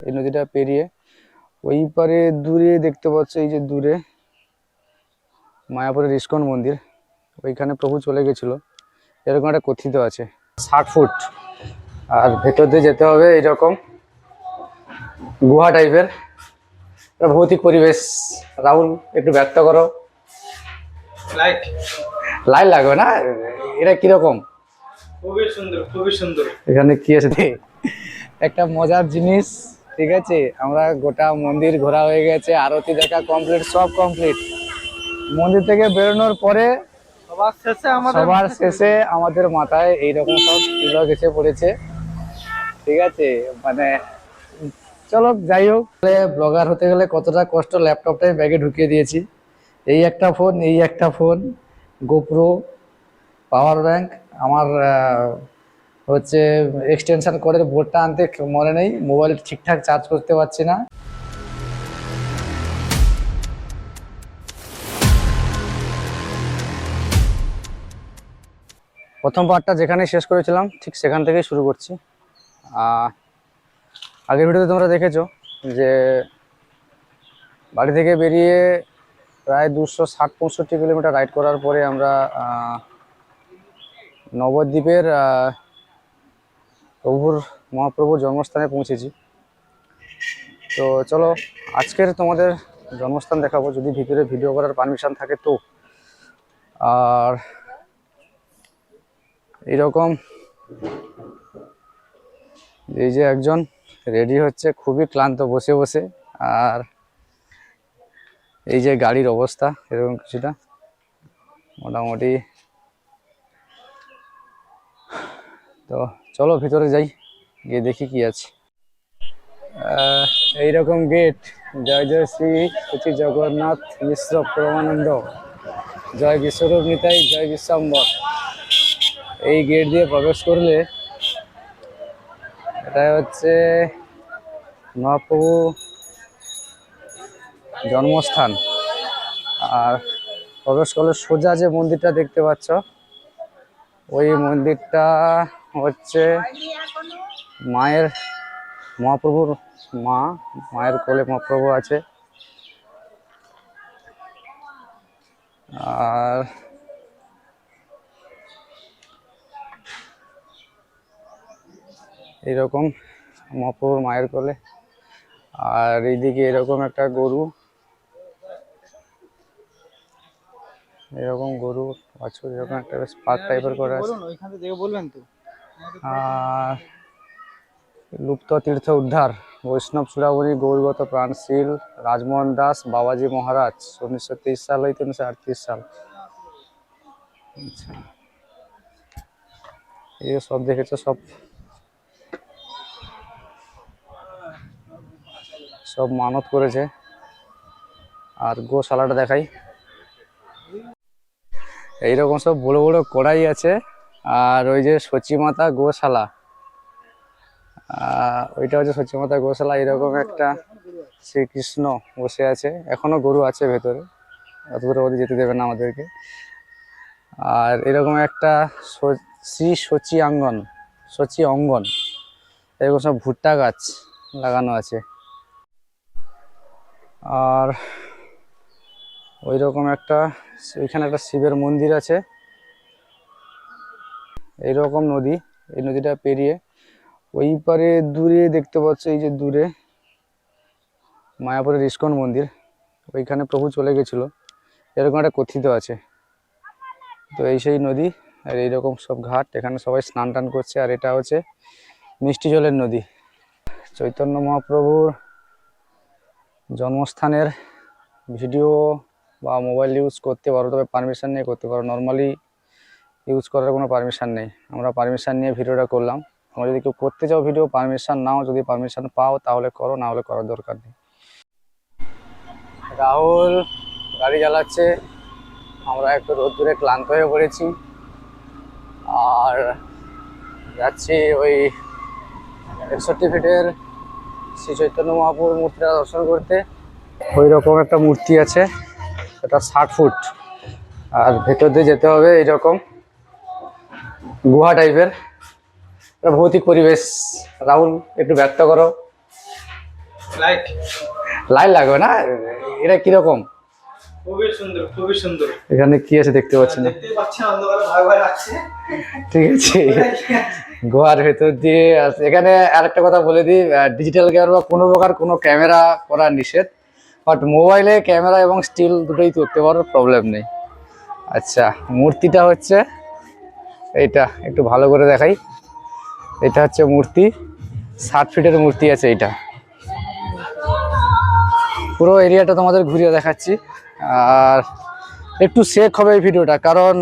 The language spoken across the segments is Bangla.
এই নদীটা পেরিয়ে ওই পারে দূরে দেখতে পাচ্ছ, এই যে দূরে মায়াপুরের ইস্কন মন্দির, ওইখানে প্রভু চলে গেছিল এরকম একটা কথিত আছে। 60 ফুট আর ভেতর দিয়ে যেতে হবে এইরকম গুহা টাইপের ভৌতিক পরিবেশ। রাহুল একটু ব্যক্ত করো। লাইট লাইট লাগবে না, এটা কিরকম? খুবই সুন্দর, খুবই সুন্দর। এখানে কি আছে একটা মজার জিনিস, ঠিক আছে, আমরা গোটা মন্দির ঘোরা হয়ে গেছে, আরতি দেখা কমপ্লিট, সব কমপ্লিট। মন্দির থেকে বেরোনোর পরে সবার শেষে আমাদের মাথায় এইরকম সব তিলক এসে পড়েছে, ঠিক আছে। মানে চলো যাই হোক, ব্লগার হতে গেলে কতটা কষ্ট, ল্যাপটপটাই ব্যাগে ঢুকিয়ে দিয়েছি। এই একটা ফোন, গোপ্রো, পাওয়ার ব্যাংক, আমার হচ্ছে এক্সটেনশন কোডের বোর্ডটা আনতে মনে নেই, মোবাইল ঠিকঠাক চার্জ করতে পারছি না। প্রথম পার্টটা যেখানে শেষ করেছিলাম ঠিক সেখান থেকেই শুরু করছি। আগের ভিডিওতে তোমরা দেখেছো যে বাড়ি থেকে বেরিয়ে প্রায় 260-65 কিলোমিটার রাইড করার পরে আমরা নবদ্বীপের মহাপ্রভুর জন্মস্থানে পৌঁছেছি। তো চলো আজকের তোমাদের জন্মস্থান দেখাবো, যদি ভিতরে ভিডিও করার পারমিশন থাকে তো। আর এইরকম এই যে একজন রেডি হচ্ছে, খুবই ক্লান্ত বসে বসে, আর এই যে গাড়ির অবস্থা এরকম কিছুটা মোটামুটি। তো চলো ভিতরে যাই, গিয়ে দেখি কি আছে। এইরকম গেট, জয় জয় শ্রী জগন্নাথ মিশ্র পরমানন্দ, জয় বিশ্বরূপ নিতাই, জয় বিশ্বাম্বর। এই গেট দিয়ে প্রবেশ করলে এটা হচ্ছে মহাপ্রভু জন্মস্থান। আর প্রবেশ করলে সোজা যে মন্দিরটা দেখতে পাচ্ছ, ওই মন্দিরটা হচ্ছে মহাপ্রভুর মায়ের কোলে মহাপ্রভু আছে। আর এইরকম মহাপ্রভুর মায়ের কোলে, আর এইদিকে এরকম একটা গরু, এরকম গরু বাছুর, এরকম একটা বেশ পার্ক টাইপের করে আছে। আর লুপ্ত তীর্থ উদ্ধার, বৈষ্ণব চূড়ামণি গৌরগত প্রাণশীল রাজমোহন দাস বাবাজি মহারাজ, 1923 সাল হইতে 1938 সাল। আচ্ছা, এই সব দেখেছো, সব মানত করেছে। আর গোশালাটা দেখাই, এইরকম সব বড় বড় কড়াই আছে। আর ওই যে সচিমাতা গোশালা, ওইটা হচ্ছে সচিমাতা গোশালা। এরকম একটা শ্রীকৃষ্ণ বসে আছে, এখনো গরু আছে ভেতরে, অত দূরে ওদের যেতে দেবে না আমাদেরকে। আর এরকম একটা শ্রী সচি অঙ্গন, এরকম সব ভুট্টা গাছ লাগানো আছে। আর ওই রকম ওইখানে একটা শিবের মন্দির আছে। এইরকম নদী, এই নদীটা পেরিয়ে ওই পারে দূরে দেখতে পাচ্ছ, এই যে দূরে মায়াপুরের ইস্কন মন্দির, ওইখানে প্রভু চলে গেছিল এরকম একটা কথিত আছে। তো এই সেই নদী, আর এইরকম সব ঘাট, এখানে সবাই স্নান টান করছে। আর এটা হচ্ছে মিষ্টি জলের নদী। চৈতন্য মহাপ্রভুর জন্মস্থানের ভিডিও বা মোবাইল ইউজ করতে পারো, তবে পারমিশন নিয়ে করতে পারো। নর্মালি ইউজ করার কোনো পারমিশন নেই, আমরা পারমিশন নিয়ে ভিডিওটা করলাম। তোমরা যদি কেউ করতে চাও ভিডিও, পারমিশন নাও, যদি পারমিশন পাও তাহলে করো, না হলে করার দরকার নেই। রাহুল গাড়ি চালাচ্ছে, আমরা একটু রোদ্দুরে ক্লান্ত হয়ে পড়েছি, আর যাচ্ছি ওই 61 ফিটের শ্রী চৈতন্য মহাপ্রভুর মূর্তিটা দর্শন করতে। ওই রকম একটা মূর্তি আছে, এটা 60 ফুট আর ভেতর দিয়ে যেতে হবে এইরকম গুহা টাইপের ভৌতিক পরিবেশ। রাহুল একটু ব্যক্ত করো। লাইক লাইট লাগবে না? এটা কিরকম? খুবই সুন্দর, খুবই সুন্দর। এখানে কি আছে দেখতে পাচ্ছি না। দেখতেই পাচ্ছেন অন্ধকারে ভয় ভয় লাগছে। ঠিক আছে, গোয়ার ভেতর দিয়ে আছে। এখানে আরেকটা কথা বলে দিই, ডিজিটাল ক্যামেরা বা কোনো প্রকার কোনো ক্যামেরা করা নিষেধ, বাট মোবাইলে ক্যামেরা এবং স্টিল দুটোই করতে পারো, প্রবলেম নেই। আচ্ছা, মূর্তিটা হচ্ছে এইটা, একটু ভালো করে দেখাই। এটা হচ্ছে মূর্তি, 60 ফিটের মূর্তি আছে এইটা। পুরো এরিয়াটা তোমাদের ঘুরিয়ে দেখাচ্ছি। আর একটু শেক হবে এই ভিডিওটা, কারণ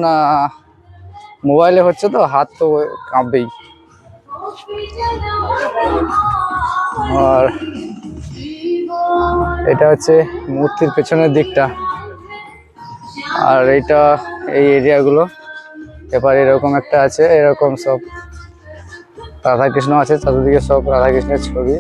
মোবাইলে হচ্ছে তো, হাত তো কাঁপবেই। আর এটা হচ্ছে মূর্তির পেছনের দিকটা, আর এইটা এই এরিয়াগুলো। এবার এরকম একটা আছে, এরকম সব রাধাকৃষ্ণ আছে, চারিদিকে সব রাধাকৃষ্ণের ছবি।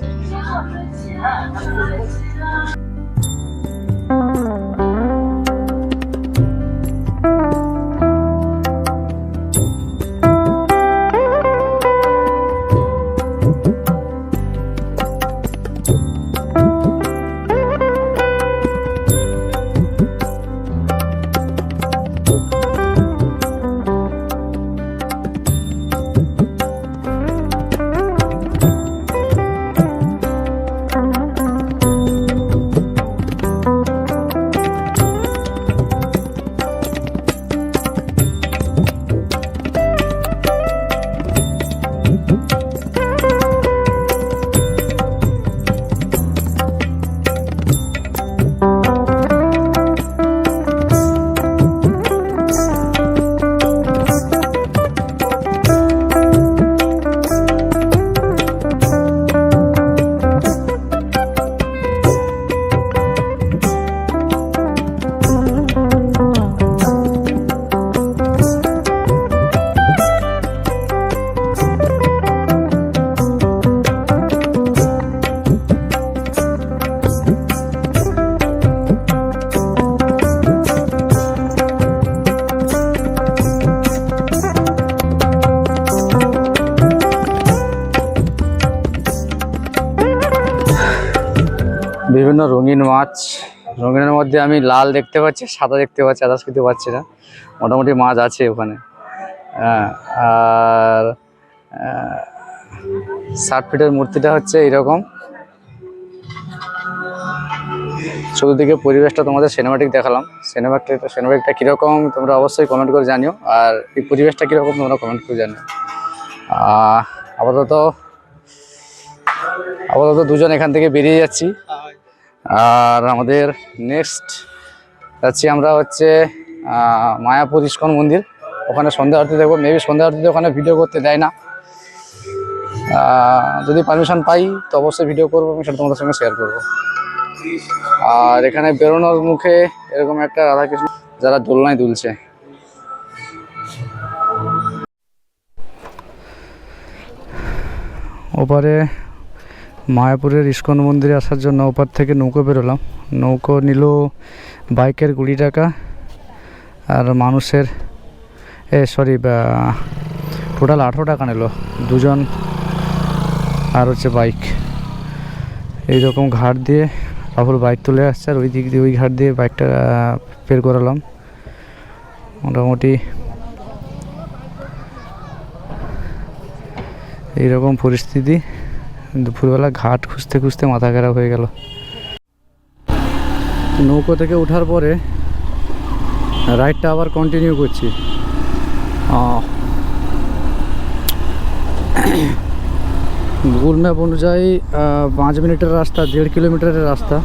বিভিন্ন রঙিন মাছ, রঙিনের মধ্যে আমি লাল দেখতে পাচ্ছি, সাদা দেখতে পাচ্ছি, আদার্স কিছু পাচ্ছি না। মোটামুটি মাছ আছে ওখানে। আর 60 ফিটের মূর্তিটা হচ্ছে এরকম। চতুর্দিকে পরিবেশটা তোমাদের সিনেমাটিক দেখালাম। সিনেমাটিকটা কীরকম তোমরা অবশ্যই কমেন্ট করে জানিও, আর এই পরিবেশটা কীরকম তোমরা কমেন্ট করে জানিও। আপাতত দুজন এখান থেকে বেরিয়ে যাচ্ছি। আর আমাদের নেক্সট যাচ্ছি আমরা হচ্ছে মায়াপুর ইস্কন মন্দির। ওখানে সন্ধ্যা আরতি দেখবো। মেবি সন্ধ্যা আরতিতে ওখানে ভিডিও করতে দেয় না, যদি পারমিশন পাই তো অবশ্যই ভিডিও করবো এবং সেটা তোমাদের সঙ্গে শেয়ার করবো। আর এখানে বেরোনোর মুখে এরকম একটা রাধাকৃষ্ণ যারা দোলনায় দুলছে। ওপারে মায়াপুরের ইস্কন মন্দিরে আসার জন্য ওপার থেকে নৌকো বেরোলাম। নৌকো নিল বাইকের 20 টাকা, আর মানুষের টোটাল 18 টাকা নিল দুজন, আর হচ্ছে বাইক। এইরকম ঘাট দিয়ে রাহুল বাইক তুলে আসছে, আর ওই দিক দিয়ে ওই ঘাট দিয়ে বাইকটা বের করালাম। মোটামুটি এইরকম পরিস্থিতি। দুপুরবেলা ঘাট খুঁজতে খুঁজতে মাথা খারাপ হয়ে গেল। নৌকো থেকে ওঠার পরে রাইডটা আবার কন্টিনিউ করছি। গুগল ম্যাপ অনুযায়ী 5 মিনিটের রাস্তা, 1.5 কিলোমিটারের রাস্তা।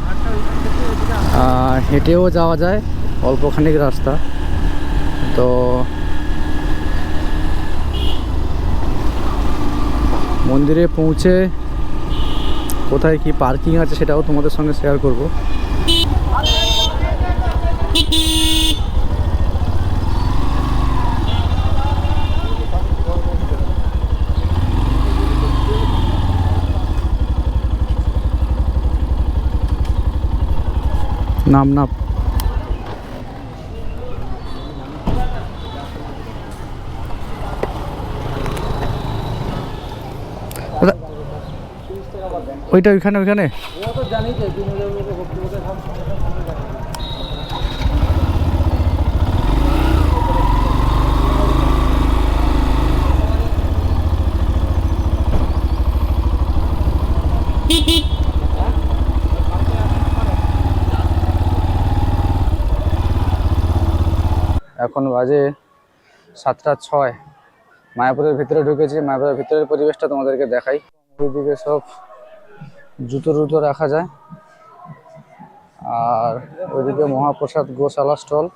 হেঁটেও যাওয়া যায়, অল্পখানিক রাস্তা। তো মন্দিরে পৌঁছে কোথায় কি পার্কিং আছে সেটাও তোমাদের সঙ্গে শেয়ার করব। নাম না দাদা, ওইটা ওইখানে ওইখানে এখন বাজে 7:06। মায়াপুরের ভিতরে ঢুকেছি। মায়াপুরের ভিতরের পরিবেশটা তোমাদেরকে দেখাই। ওইদিকে সব জুতো টুতো রাখা যায়, আর ওইদিকে মহাপ্রসাদ গোশালা স্টল।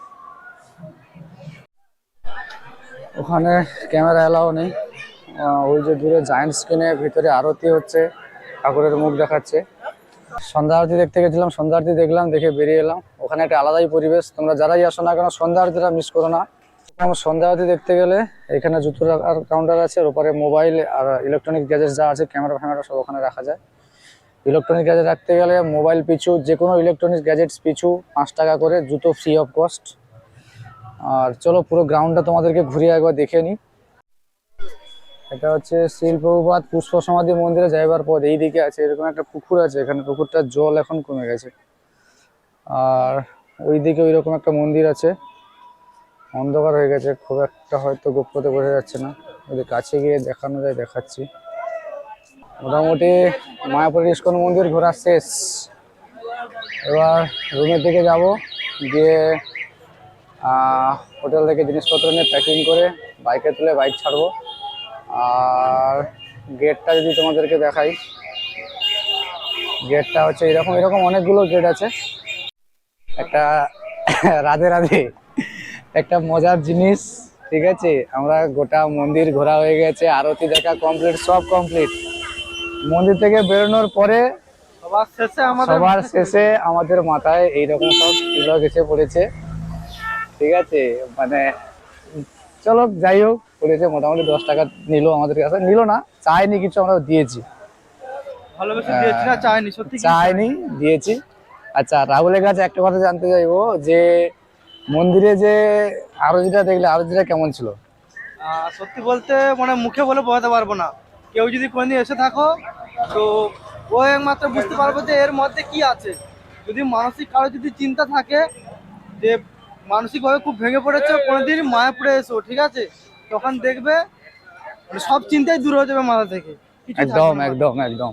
ওখানে ক্যামেরা এলাও নেই। ওই যে দূরে জায়ান্ট স্ক্রিনে ভিতরে আরতি হচ্ছে, ঠাকুরের মুখ দেখাচ্ছে। সন্ধ্যা আরতি দেখতে গেছিলাম, সন্ধ্যা আরতি দেখলাম, দেখে বেরিয়ে এলাম। ওখানে একটা আলাদাই পরিবেশ, তোমরা যারাই আসো না কেন সন্ধ্যা আরতিটা মিস করো না। সন্ধ্যা আরতি দেখতে গেলে এখানে জুতো রাখার কাউন্টার আছে, ওর উপরে মোবাইল আর ইলেকট্রনিক গ্যাজেট যা আছে, ক্যামেরা ফ্যামেরা সব ওখানে রাখা যায়। ইলেকট্রনিক গ্যাজেট রাখতে গেলে মোবাইল পিছু, যে কোনো ইলেকট্রনিক গ্যাজেটস পিছু 5 টাকা করে, জুতো ফ্রি অফ কস্ট। আর চলো পুরো গ্রাউন্ডটা তোমাদেরকে ঘুরিয়ে একবার দেখে নিই। এটা হচ্ছে শিলপ্রভুপাদ পুষ্প সমাধি মন্দিরে যাইবার পথ। এই দিকে আছে এরকম একটা পুকুর আছে, এখানে পুকুরটার জল এখন কমে গেছে। আর ওই দিকে ওইরকম একটা মন্দির আছে, অন্ধকার হয়ে গেছে, খুব একটা হয়তো গোপ্রতে বোঝা যাচ্ছে না। ওদের কাছে গিয়ে দেখানো যায়, দেখাচ্ছি। মোটামুটি মায়াপুরের ইস্কন মন্দির ঘোরা শেষ। এবার রুমের দিকে যাব, গিয়ে হোটেল থেকে জিনিসপত্র নিয়ে প্যাকিং করে বাইকে তুলে বাইক ছাড়বো। আর গেটটা যদি তোমাদেরকে দেখাই, গেটটা হচ্ছে এরকম, এরকম অনেকগুলো গেট আছে। একটা রাধে রাধে একটা মজার জিনিস, ঠিক আছে। আমরা গোটা মন্দির ঘোরা হয়ে গেছে, আরতি দেখা কমপ্লিট, সব কমপ্লিট। মন্দির থেকে বেরোনোর পরে সবার শেষে আমাদের মাথায় এইরকম সব তিলক এসে পড়েছে, ঠিক আছে। মানে চলো যাই হোক, পড়েছে। মোটামুটি 10 টাকা নিল আমাদের কাছে, নিল না, চাইনি কিছু, আমরা দিয়েছি। চাইনি, দিয়েছি। আচ্ছা, রাহুলের কাছে একটা কথা জানতে চাইবো, যে মন্দিরে যে আরতিটা দেখলে, আরতিটা কেমন ছিল? সত্যি বলতে মানে মুখে বলে বোঝাতে পারবো না। কেউ যদি কোনোদিন এসে থাকো তো ও একমাত্র বুঝতে পারবো যে এর মধ্যে কি আছে। যদি মানসিক কারো যদি চিন্তা থাকে যে মানসিকভাবে খুব ভেঙে পড়েছে, কোনোদিন মায়াপুরে এসো, ঠিক আছে, তখন দেখবে মানে সব চিন্তাই দূর হয়ে যাবে মাথা থেকে। একদম একদম একদম।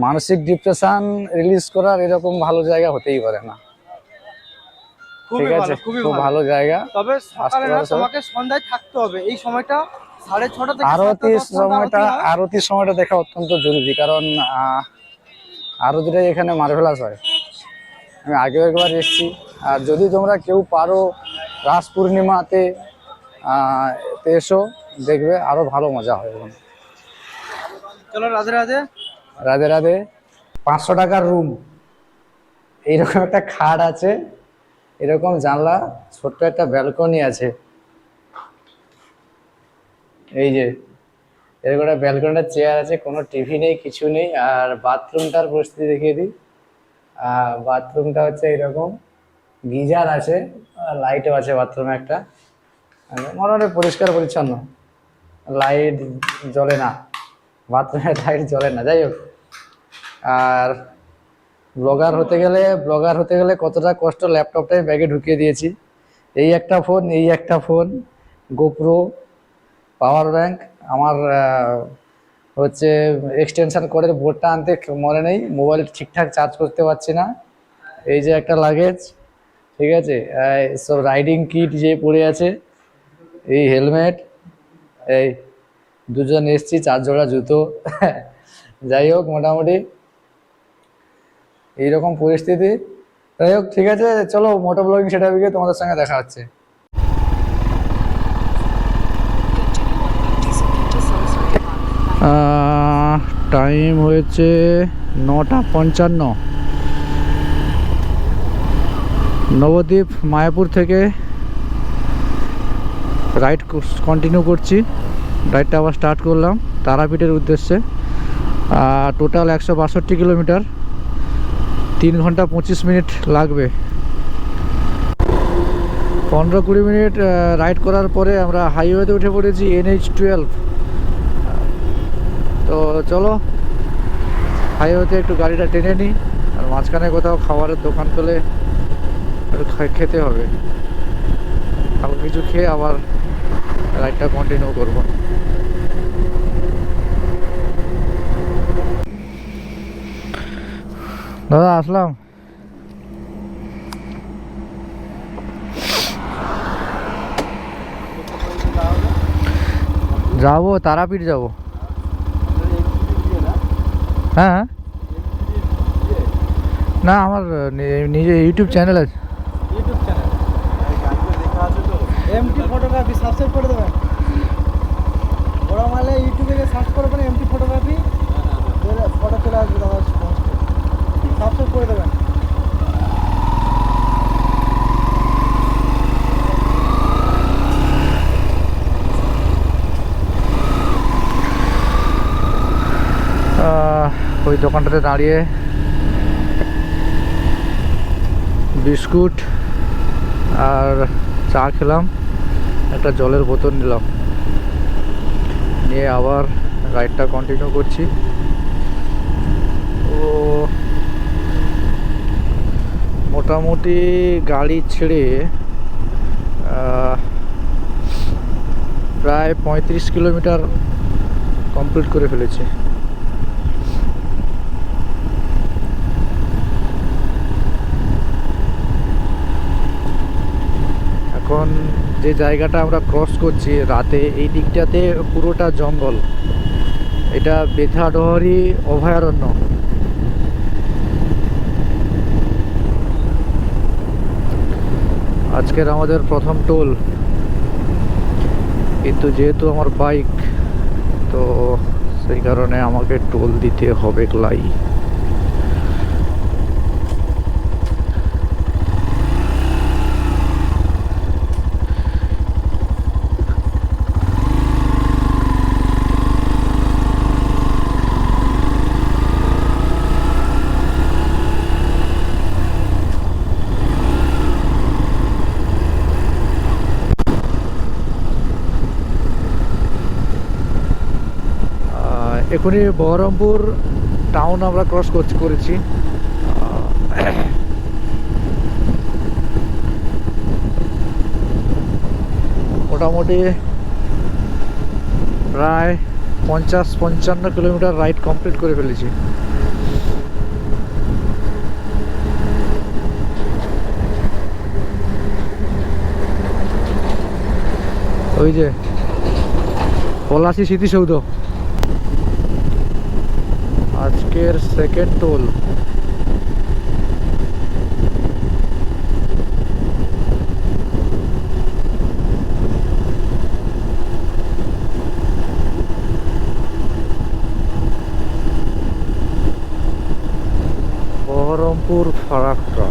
মানসিক ডিপ্রেশন রিলিজ করার এরকম ভালো জায়গা হতেই পারে না, ঠিক আছে। খুব ভালো জায়গা। তবে সকালে না, তোমাকে সন্ধ্যায় থাকতে হবে। এই সময়টা 6:30 থেকে আরতির সময়টা দেখা অত্যন্ত জরুরি, কারণ আরতিটাই এখানে মার্ভেলাস হয়। আমি আগেও একবার এসেছি। আর যদি তোমরা কেউ পারো রাস পূর্ণিমাতে এসো, দেখবে আরো ভালো মজা হয়। চলো, রাধে রাধে। রাধে রাধে। 500 টাকার রুম, এইরকম একটা খাট আছে, এরকম জানলা, ছোট্ট একটা ব্যালকনি আছে। এই যে এরকম একটা ব্যালকনিটা, চেয়ার আছে, কোনো টিভি নেই, কিছু নেই। আর বাথরুমটার পরিস্থিতি দেখিয়ে দিই। বাথরুমটা হচ্ছে এরকম, গিজার আছে, লাইটও আছে বাথরুমে একটা, মোটামুটি পরিষ্কার পরিচ্ছন্ন। লাইট জ্বলে না, বাথরুমে লাইট জ্বলে না, যাই হোক। আর ব্লগার হতে গেলে কতটা কষ্ট, ল্যাপটপটাই ব্যাগে ঢুকিয়ে দিয়েছি। এই একটা ফোন, গোপ্রো, পাওয়ার ব্যাংক। আমার হচ্ছে এক্সটেনশন কোডের বোর্ডটা আনতে মনে নেই, মোবাইল ঠিকঠাক চার্জ করতে পারছি না। এই যে একটা লাগেজ, ঠিক আছে। সব রাইডিং কিট যে পড়ে আছে, এই হেলমেট, এই 2জন এসছি, 4 জোড়া জুতো। যাই হোক, মোটামুটি এইরকম পরিস্থিতি। যাই হোক, ঠিক আছে, চলো মোটো ব্লগিং সেটআপে তোমাদের সঙ্গে দেখা হচ্ছে। টাইম হয়েছে 9:55। নবদ্বীপ মায়াপুর থেকে রাইড কন্টিনিউ করছি। রাইডটা আবার স্টার্ট করলাম তারাপীঠের উদ্দেশ্যে। টোটাল 162 কিলোমিটার, 3 ঘন্টা 25 মিনিট লাগবে। 15-20 মিনিট রাইড করার পরে আমরা হাইওয়েতে উঠে পড়েছি, NH12। তো চলো হাইওয়েতে একটু গাড়িটা টেনে নিই, আর মাঝখানে কোথাও খাবারের দোকান পেলে একটু খেতে হবে। হালকা কিছু খেয়ে আবার রাইডটা কন্টিনিউ করবো। দাদা আসলাম। যাবো তারাপীঠ যাবো। হ্যাঁ, না আমার নিজে ইউটিউব চ্যানেল আছে। YouTube channel MT photography subscribe করে দেবেন। বড় মালে ইউটিউবে গিয়ে সার্চ করবেন এমটি ফটোগ্রাফি, ফটো চলে আসবে, দাদা সাবস্ক্রাইব করে দেবেন। ওই দোকানটাতে দাঁড়িয়ে বিস্কুট আর চা খেলাম, একটা জলের বোতল নিলাম, নিয়ে আবার রাইডটা কন্টিনিউ করছি। ও মোটামুটি গাড়ি ছেড়ে প্রায় 35 কিলোমিটার কমপ্লিট করে ফেলেছি। এখন যে জায়গাটা আমরা ক্রস করছি রাতে, এই দিকটাতে পুরোটা জঙ্গল। এটা বেথাডহরি অভয়ারণ্য। আজকের আমাদের প্রথম টোল, কিন্তু যেহেতু আমার বাইক, তো সেই কারণে আমাকে টোল দিতে হবে লাই। এখনই বহরমপুর টাউন আমরা ক্রস করেছি। মোটামুটি প্রায় 50-55 কিলোমিটার রাইড কমপ্লিট করে ফেলেছি। ওই যে পলাশী স্মৃতিসৌধ, আজকের সেকেন্ড টোল। বহরমপুর ফারাক্কা।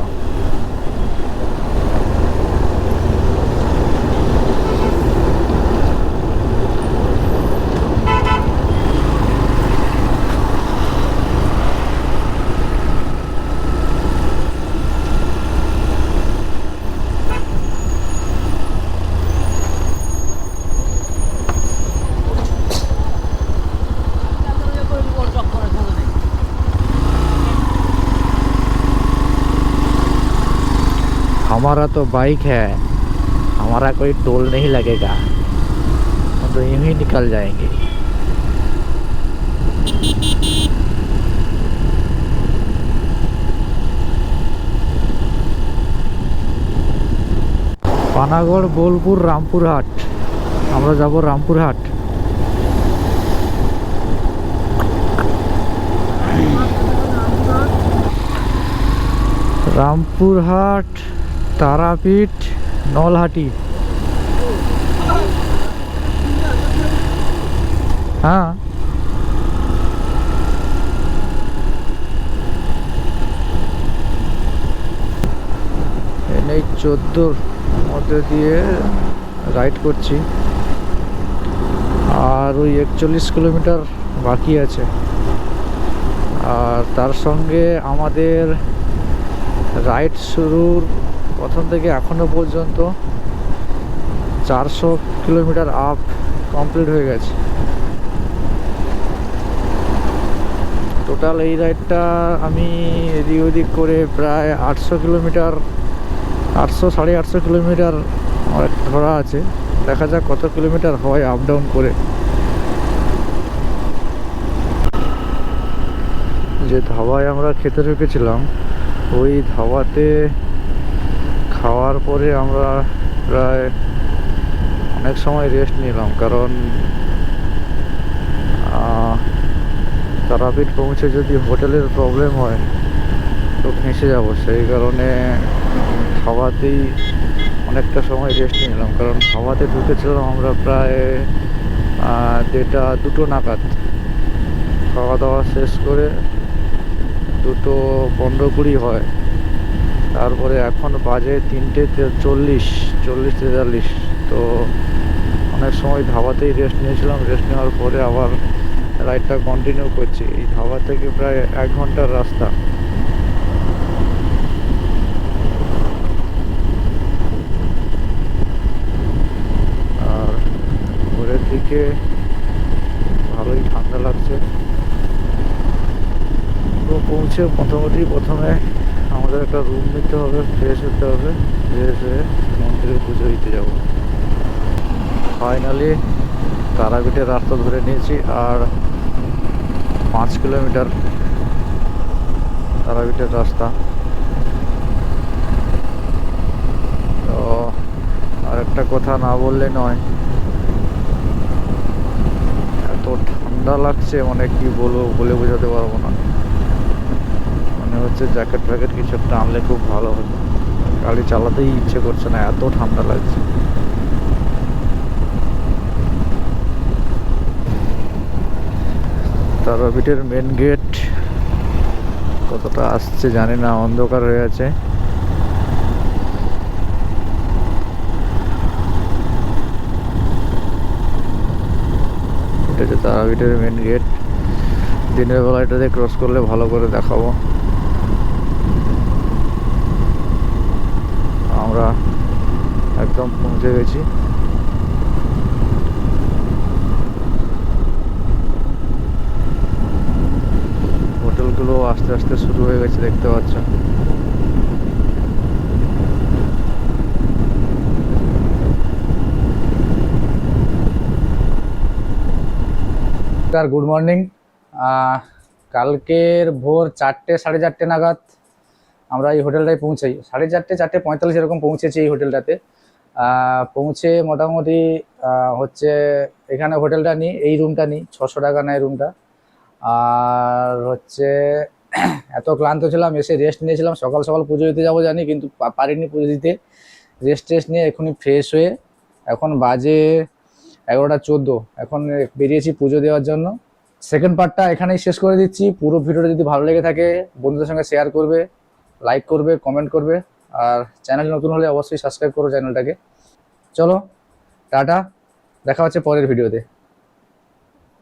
हमारा तो बाइक है, हमारा कोई टोल नहीं लगेगा, हम तो यूं ही निकल जाएंगे। পানাগড়, বোলপুর, রামপুরহাট। আমরা যাব রামপুরহাট। রামপুরহাট, তারাপীঠ, নলহাটি। হ্যাঁ, এই 14 মধ্যে দিয়ে রাইড করছি, আর ওই 41 কিলোমিটার বাকি আছে। আর তার সঙ্গে আমাদের রাইড শুরুর প্রথম থেকে এখনো পর্যন্ত 400 কিলোমিটার আপ কমপ্লিট হয়ে গেছে। তো টোটাল এই রাইডটা আমি এদিক ওদিক করে প্রায় 800 কিলোমিটার, 800 সাড়ে 800 কিলোমিটার আমার ধরা আছে। দেখা যাক কত কিলোমিটার হয় আপ ডাউন করে। যে ধাবায় আমরা খেতে ঢুকেছিলাম ওই ধাবাতে খাওয়ার পরে আমরা প্রায় অনেক সময় রেস্ট নিলাম, কারণ তারাপীঠ পৌঁছে যদি হোটেলের প্রবলেম হয় তো ফেঁসে যাব। সেই কারণে খাওয়াতেই অনেকটা সময় রেস্ট নিলাম, কারণ খাওয়াতে ঢুকেছিলাম আমরা প্রায় 1:30 2টো নাগাদ। খাওয়া দাওয়া শেষ করে 2:15-20 হয়। তারপরে এখন বাজে 3:40 তো অনেক সময় ধাবাতেই রেস্ট নিয়েছিলাম। রেস্ট নেওয়ার পরে আবার রাইডটা কন্টিনিউ করছি। এই ধাবা থেকে প্রায় 1 ঘন্টার রাস্তা। আর ভোরের দিকে ভালোই ঠান্ডা লাগছে। তো পৌঁছে প্রথমে আমাদের একটা রুম নিতে হবে, ফ্রেশ হতে হবে, ফ্রেশ হয়ে মন্দিরে পুজো দিতে যাব। ফাইনালি তারাপীঠের রাস্তা ধরে নিয়েছি, আর 5 কিলোমিটার তারাপীঠের রাস্তা। তো আর একটা কথা না বললে নয়, এত ঠান্ডা লাগছে মানে কি বলবো, বলে বোঝাতে পারবো না। মনে হচ্ছে জ্যাকেট ফ্যাকেট কিছু একটা আনলে খুব ভালো হতো। গাড়ি চালাতেই ইচ্ছে করছে না, এত ঠান্ডা লাগছে। তারাপীঠের মেন গেট কতটা আসছে জানি না, অন্ধকার হয়ে আছে। এটা হচ্ছে তারাপীঠের মেন গেট। দিনের বেলা এটাতে ক্রস করলে ভালো করে দেখাবো। আমরা একদম পৌঁছে গেছি। হোটেলগুলো আস্তে আস্তে শুরু হয়ে গেছে, দেখতে পাচ্ছ। Good morning. কালকের ভোর 4টে 4:30 নাগাদ আমরা এই হোটেলটায় পৌঁছাই। 4:30 4:45 এরকম পৌঁছেছি এই হোটেলটাতে। পৌঁছে মোটামুটি হচ্ছে এখানে হোটেলটা নিই, এই রুমটা নিই, 600 টাকা নেয় রুমটা। আর হচ্ছে এত ক্লান্ত ছিলাম, এসে রেস্ট নিয়েছিলাম। সকাল সকাল পুজো দিতে যাবো জানি, কিন্তু পারিনি পুজো দিতে। রেস্ট নিয়ে এখনই ফ্রেশ হয়ে এখন বাজে 11:14। এখন বেরিয়েছি পুজো দেওয়ার জন্য। সেকেন্ড পার্টটা এখানেই শেষ করে দিচ্ছি। পুরো ভিডিওটা যদি ভালো লেগে থাকে বন্ধুদের সঙ্গে শেয়ার করবে, লাইক করবে, কমেন্ট করবে, আর চ্যানেল নতুন হলে অবশ্যই সাবস্ক্রাইব করো চ্যানেলটাকে। চলো টাটা, দেখা হচ্ছে পরের ভিডিওতে।